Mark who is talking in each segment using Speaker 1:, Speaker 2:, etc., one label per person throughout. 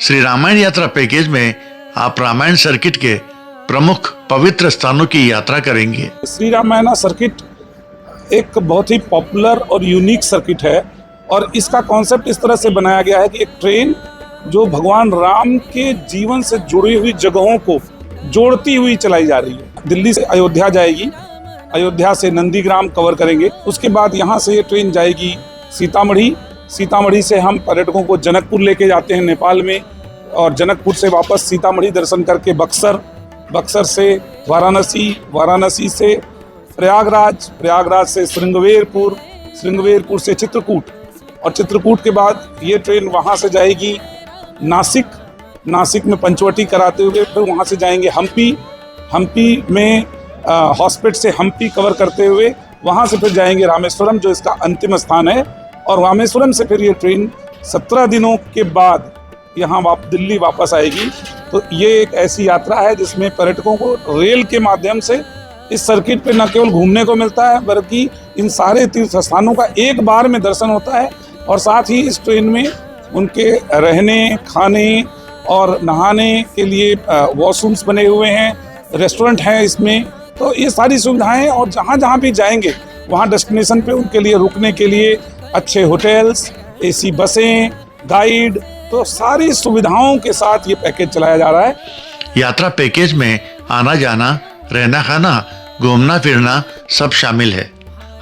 Speaker 1: श्री रामायण यात्रा पैकेज में आप रामायण सर्किट के प्रमुख पवित्र स्थानों की यात्रा करेंगे।
Speaker 2: श्री रामायण सर्किट एक बहुत ही पॉपुलर और यूनिक सर्किट है और इसका कॉन्सेप्ट इस तरह से बनाया गया है कि एक ट्रेन जो भगवान राम के जीवन से जुड़ी हुई जगहों को जोड़ती हुई चलाई जा रही है। दिल्ली से अयोध्या जाएगी, अयोध्या से नंदीग्राम कवर करेंगे, उसके बाद यहाँ से ये ट्रेन जाएगी सीतामढ़ी, सीतामढ़ी से हम पर्यटकों को जनकपुर लेके जाते हैं नेपाल में, और जनकपुर से वापस सीतामढ़ी दर्शन करके बक्सर, बक्सर से वाराणसी, वाराणसी से प्रयागराज, प्रयागराज से श्रृंगवेरपुर, श्रृंगवेरपुर से चित्रकूट, और चित्रकूट के बाद ये ट्रेन वहाँ से जाएगी नासिक, नासिक में पंचवटी कराते हुए फिर वहाँ से जाएंगे हम्पी, हम्पी में हॉस्पिटल से हम्पी कवर करते हुए वहाँ से फिर जाएंगे रामेश्वरम जो इसका अंतिम स्थान है, और रामेश्वरम से फिर ये ट्रेन 17 दिनों के बाद यहाँ दिल्ली वापस आएगी। तो ये एक ऐसी यात्रा है जिसमें पर्यटकों को रेल के माध्यम से इस सर्किट पे न केवल घूमने को मिलता है बल्कि इन सारे तीर्थ स्थानों का एक बार में दर्शन होता है, और साथ ही इस ट्रेन में उनके रहने, खाने और नहाने के लिए वॉशरूम्स बने हुए हैं, रेस्टोरेंट हैं इसमें। तो ये सारी सुविधाएं, और जहाँ जहाँ भी जाएंगे वहाँ डेस्टिनेशन पे उनके लिए रुकने के लिए अच्छे होटल्स, एसी बसें, गाइड, तो सारी सुविधाओं के साथ ये पैकेज चलाया जा रहा है।
Speaker 1: यात्रा पैकेज में आना जाना, रहना खाना, घूमना फिरना सब शामिल है।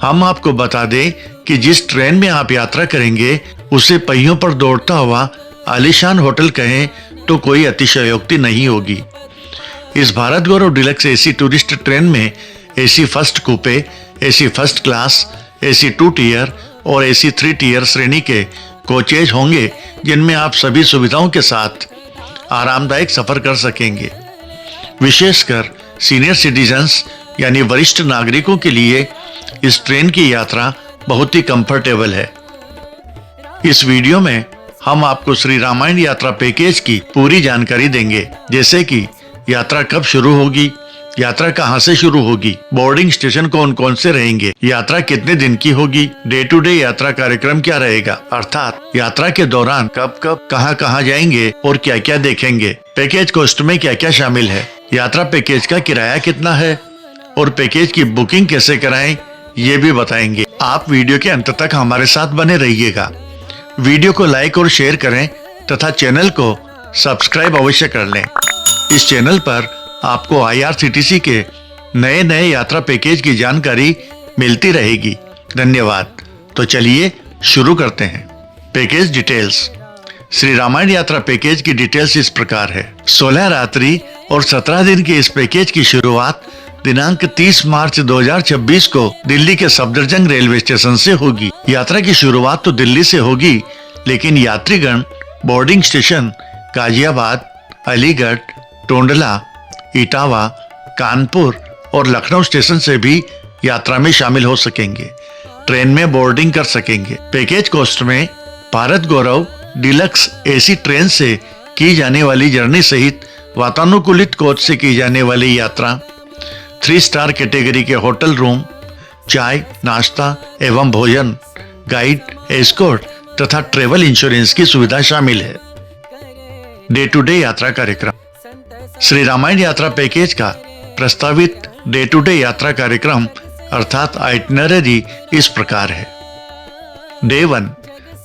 Speaker 1: हम आपको बता दें कि जिस ट्रेन में आप यात्रा करेंगे उसे पहियों पर दौड़ता हुआ आलीशान होटल कहें तो कोई अतिशयोक्ति नहीं होगी। इस Bharat Gaurav deluxe AC tourist train में AC first coupe, AC first class, AC 2 tier और एसी 3 टियर श्रेणी के कोचेज होंगे जिनमें आप सभी सुविधाओं के साथ आरामदायक सफर कर सकेंगे। विशेषकर सीनियर सिटीजन्स यानी वरिष्ठ नागरिकों के लिए इस ट्रेन की यात्रा बहुत ही कंफर्टेबल है। इस वीडियो में हम आपको श्री रामायण यात्रा पैकेज की पूरी जानकारी देंगे, जैसे कि यात्रा कब शुरू होगी, यात्रा कहां से शुरू होगी, बोर्डिंग स्टेशन कौन कौन से रहेंगे, यात्रा कितने दिन की होगी, डे टू डे यात्रा कार्यक्रम क्या रहेगा, अर्थात यात्रा के दौरान कब कब कहां जाएंगे और क्या क्या देखेंगे, पैकेज कॉस्ट में क्या क्या शामिल है, यात्रा पैकेज का किराया कितना है और पैकेज की बुकिंग कैसे कराएं, ये भी बताएंगे। आप वीडियो के अंत तक हमारे साथ बने रहिएगा। वीडियो को लाइक और शेयर करें तथा चैनल को सब्सक्राइब अवश्य कर लें। इस चैनल पर आपको IRCTC के नए नए यात्रा पैकेज की जानकारी मिलती रहेगी। धन्यवाद। तो चलिए शुरू करते हैं। Package details. श्री रामायण यात्रा पैकेज की डिटेल्स इस प्रकार है। 16 रात्रि और 17 दिन के इस पैकेज की शुरुआत दिनांक 30 मार्च 2026 को दिल्ली के सफदरजंग रेलवे स्टेशन से होगी। यात्रा की शुरुआत तो दिल्ली से होगी, लेकिन यात्रीगण बोर्डिंग स्टेशन गाजियाबाद, अलीगढ़, टोंडला, इटावा, कानपुर और लखनऊ स्टेशन से भी यात्रा में शामिल हो सकेंगे, ट्रेन में बोर्डिंग कर सकेंगे। पैकेज कॉस्ट में Bharat Gaurav deluxe AC train से की जाने वाली जर्नी सहित वातानुकूलित कोच से की जाने वाली यात्रा, 3 स्टार कैटेगरी के होटल रूम, चाय, नाश्ता एवं भोजन, गाइड, एस्कॉर्ट तथा ट्रेवल इंश्योरेंस की सुविधा शामिल है। डे टू डे यात्रा कार्यक्रम। श्री रामायण यात्रा पैकेज का प्रस्तावित डे टू डे यात्रा कार्यक्रम अर्थात आइटिनरी इस प्रकार है। डे 1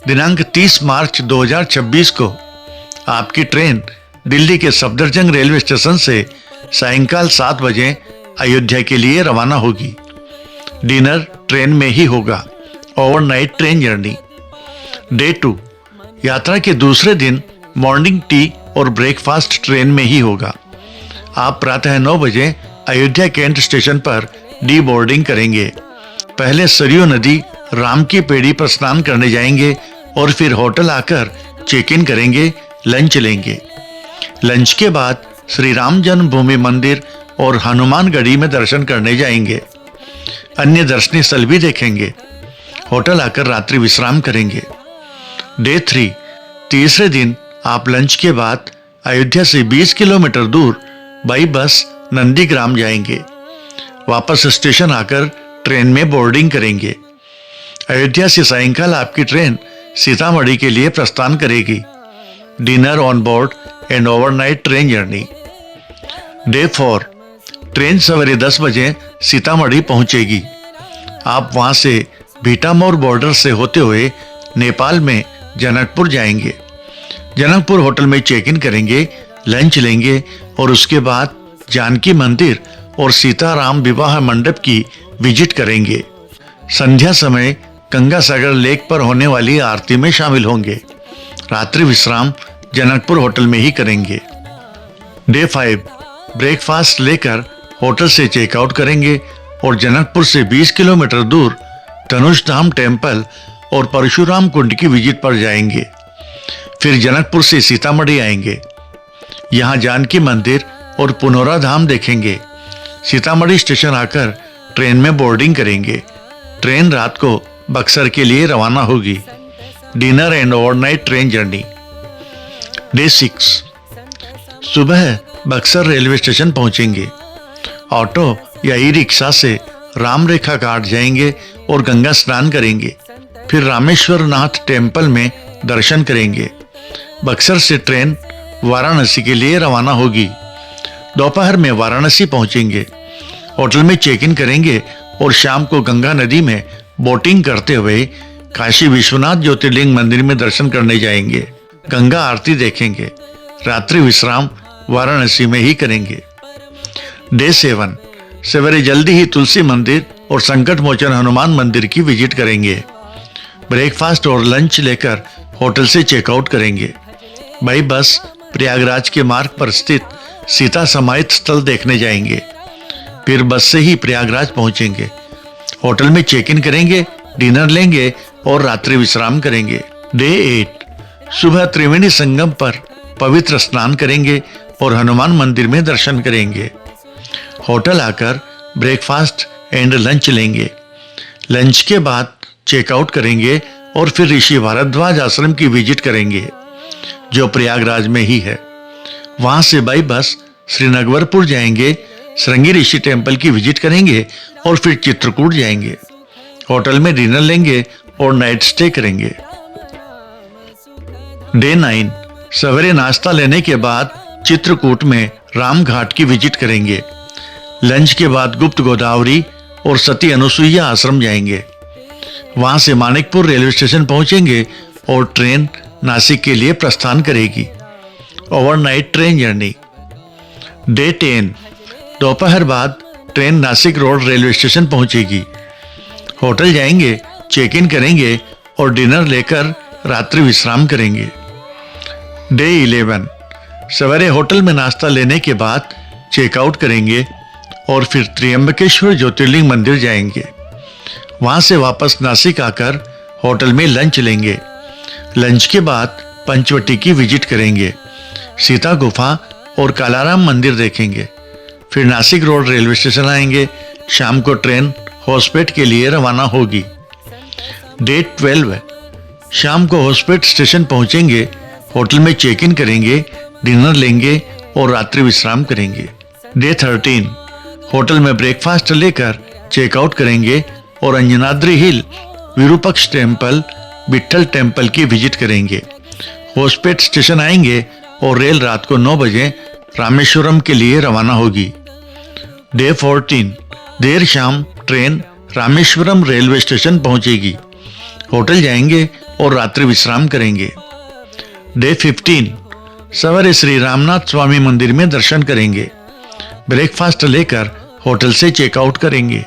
Speaker 1: दिनांक 30 मार्च 2026 को आपकी ट्रेन दिल्ली के सफदरजंग रेलवे स्टेशन से सायंकाल 7 बजे अयोध्या के लिए रवाना होगी। डिनर ट्रेन में ही होगा, ओवरनाइट ट्रेन जर्नी। डे 2 यात्रा के दूसरे दिन मॉर्निंग टी और ब्रेकफास्ट ट्रेन में ही होगा। आप प्रातः 9 बजे अयोध्या कैंट स्टेशन पर डी बोर्डिंग करेंगे। पहले सरयू नदी राम की पेड़ी पर स्नान करने जाएंगे और फिर होटल आकर चेक इन करेंगे, लंच लेंगे। लंच के बाद श्री राम जन्मभूमि मंदिर और हनुमानगढ़ी में दर्शन करने जाएंगे। अन्य दर्शनीय स्थल भी देखेंगे। होटल आकर रात्रि विश्राम करेंगे। डे 3 तीसरे दिन आप लंच के बाद अयोध्या से 20 किलोमीटर दूर बाई बस नंदीग्राम जाएंगे। वापस स्टेशन आकर ट्रेन में बोर्डिंग करेंगे। अयोध्या से सायंकाल आपकी ट्रेन सीतामढ़ी के लिए प्रस्थान करेगी। Dinner on board and overnight train journey. Day 4, train सवेरे 10 बजे सीतामढ़ी पहुंचेगी। आप वहां से भीटामोर बॉर्डर से होते हुए नेपाल में जनकपुर जाएंगे। जनकपुर होटल में चेक इन करेंगे, लंच लेंगे और उसके बाद जानकी मंदिर और सीताराम विवाह मंडप की विजिट करेंगे। संध्या समय गंगा सागर लेक पर होने वाली आरती में शामिल होंगे। रात्रि विश्राम जनकपुर होटल में ही करेंगे। डे 5, ब्रेकफास्ट लेकर होटल से चेकआउट करेंगे और जनकपुर से 20 किलोमीटर दूर धनुष धाम टेम्पल और परशुराम कुंड की विजिट पर जाएंगे। फिर जनकपुर से सीतामढ़ी आएंगे। यहाँ जानकी मंदिर और पुनौरा धाम देखेंगे। सीतामढ़ी स्टेशन आकर ट्रेन में बोर्डिंग करेंगे। ट्रेन रात को बक्सर के लिए रवाना होगी। Dinner and overnight train journey. Day 6, सुबह बक्सर रेलवे स्टेशन पहुंचेंगे। ऑटो या ई रिक्शा से राम रेखा घाट जाएंगे और गंगा स्नान करेंगे। फिर रामेश्वर नाथ टेम्पल में दर्शन करेंगे। बक्सर से ट्रेन वाराणसी के लिए रवाना होगी। दोपहर में वाराणसी पहुंचेंगे। होटल में चेक इन करेंगे और शाम को गंगा नदी में बोटिंग करते हुए काशी विश्वनाथ ज्योतिर्लिंग मंदिर में दर्शन करने जाएंगे। गंगा आरती देखेंगे। रात्रि विश्राम वाराणसी में ही करेंगे। डे 7, सवेरे जल्दी ही तुलसी मंदिर और संकट मोचन हनुमान मंदिर की विजिट करेंगे। ब्रेकफास्ट और लंच लेकर होटल से चेकआउट करेंगे। बाई बस प्रयागराज के मार्ग पर स्थित सीता समाहित स्थल देखने जाएंगे। फिर बस से ही प्रयागराज पहुंचेंगे। होटल में चेक इन करेंगे, डिनर लेंगे और रात्रि विश्राम करेंगे। डे 8, सुबह त्रिवेणी संगम पर पवित्र स्नान करेंगे और हनुमान मंदिर में दर्शन करेंगे। होटल आकर ब्रेकफास्ट एंड लंच लेंगे। लंच के बाद चेकआउट करेंगे और फिर ऋषि भारद्वाज आश्रम की विजिट करेंगे जो प्रयागराज में ही है। वहां से बाई बस श्रीनगरपुर जाएंगे, श्रृंगी ऋषि टेम्पल की विजिट करेंगे और फिर चित्रकूट जाएंगे। होटल में डिनर लेंगे और नाइट स्टे करेंगे। डे 9, सवेरे नाश्ता लेने के बाद चित्रकूट में राम घाट की विजिट करेंगे। लंच के बाद गुप्त गोदावरी और सती अनुसुईया आश्रम जाएंगे। वहां से मानिकपुर रेलवे स्टेशन पहुंचेंगे और ट्रेन नासिक के लिए प्रस्थान करेगी। Overnight train journey. डे 10, दोपहर बाद train Nashik road railway station पहुंचेगी। होटल जाएंगे, चेक इन करेंगे और डिनर लेकर रात्रि विश्राम करेंगे। डे 11, सवेरे होटल में नाश्ता लेने के बाद चेकआउट करेंगे और फिर त्र्यंबकेश्वर ज्योतिर्लिंग मंदिर जाएंगे। वहां से वापस नासिक आकर होटल में लंच लेंगे। लंच के बाद पंचवटी की विजिट करेंगे। सीता गुफा और कालाराम मंदिर देखेंगे। फिर नासिक रोड रेलवे स्टेशन आएंगे। शाम को ट्रेन होस्पेट के लिए रवाना होगी। डे 12, शाम को होस्पेट स्टेशन पहुंचेंगे। होटल में चेक इन करेंगे, डिनर लेंगे और रात्रि विश्राम करेंगे। डे 13, होटल में ब्रेकफास्ट लेकर चेकआउट करेंगे और अंजनाद्री हिल, विरूपक्ष टेम्पल, विट्ठल टेम्पल की विजिट करेंगे। होस्पेट स्टेशन आएंगे और रेल रात को 9 बजे रामेश्वरम के लिए रवाना होगी। डे 14, देर शाम ट्रेन रामेश्वरम रेलवे स्टेशन पहुंचेगी। होटल जाएंगे और रात्रि विश्राम करेंगे। डे 15, सवेरे श्री रामनाथ स्वामी मंदिर में दर्शन करेंगे। ब्रेकफास्ट लेकर होटल से चेकआउट करेंगे।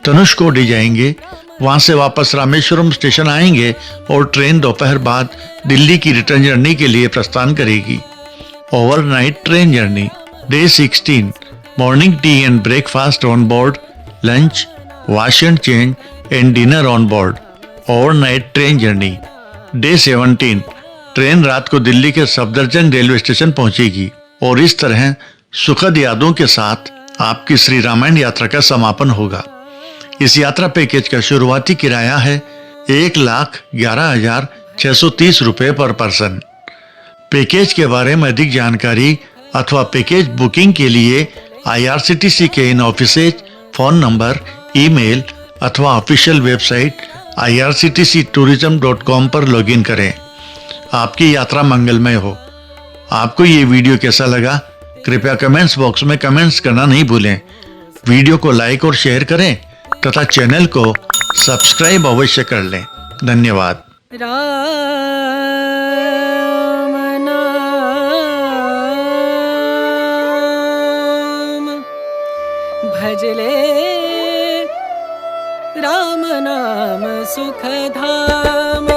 Speaker 1: धनुषकोडी जाएंगे। वहां से वापस रामेश्वरम स्टेशन आएंगे और ट्रेन दोपहर बाद दिल्ली की रिटर्न जर्नी के लिए प्रस्थान करेगी। Overnight train journey. Day 16, morning tea and breakfast on board, lunch, wash and change and dinner on board. Overnight train journey. Day 17, train रात को दिल्ली के सफदरजंग रेलवे स्टेशन पहुंचेगी और इस तरह सुखद यादों के साथ आपकी श्री रामायण यात्रा का समापन होगा। इस यात्रा पैकेज का शुरुआती किराया है 1,11,630 रुपए पर पर्सन। पैकेज के बारे में अधिक जानकारी अथवा पैकेज बुकिंग के लिए IRCTC के इन ऑफिसेज, फोन नंबर, ईमेल अथवा ऑफिशियल वेबसाइट irctctourism.com पर लॉगिन करें। आपकी यात्रा मंगलमय हो। आपको ये वीडियो कैसा लगा कृपया कमेंट्स बॉक्स में कमेंट्स करना नहीं भूलें। वीडियो को लाइक और शेयर करें तथा चैनल को सब्सक्राइब अवश्य कर लें। धन्यवाद।
Speaker 3: राम नाम भजले राम नाम सुखधाम।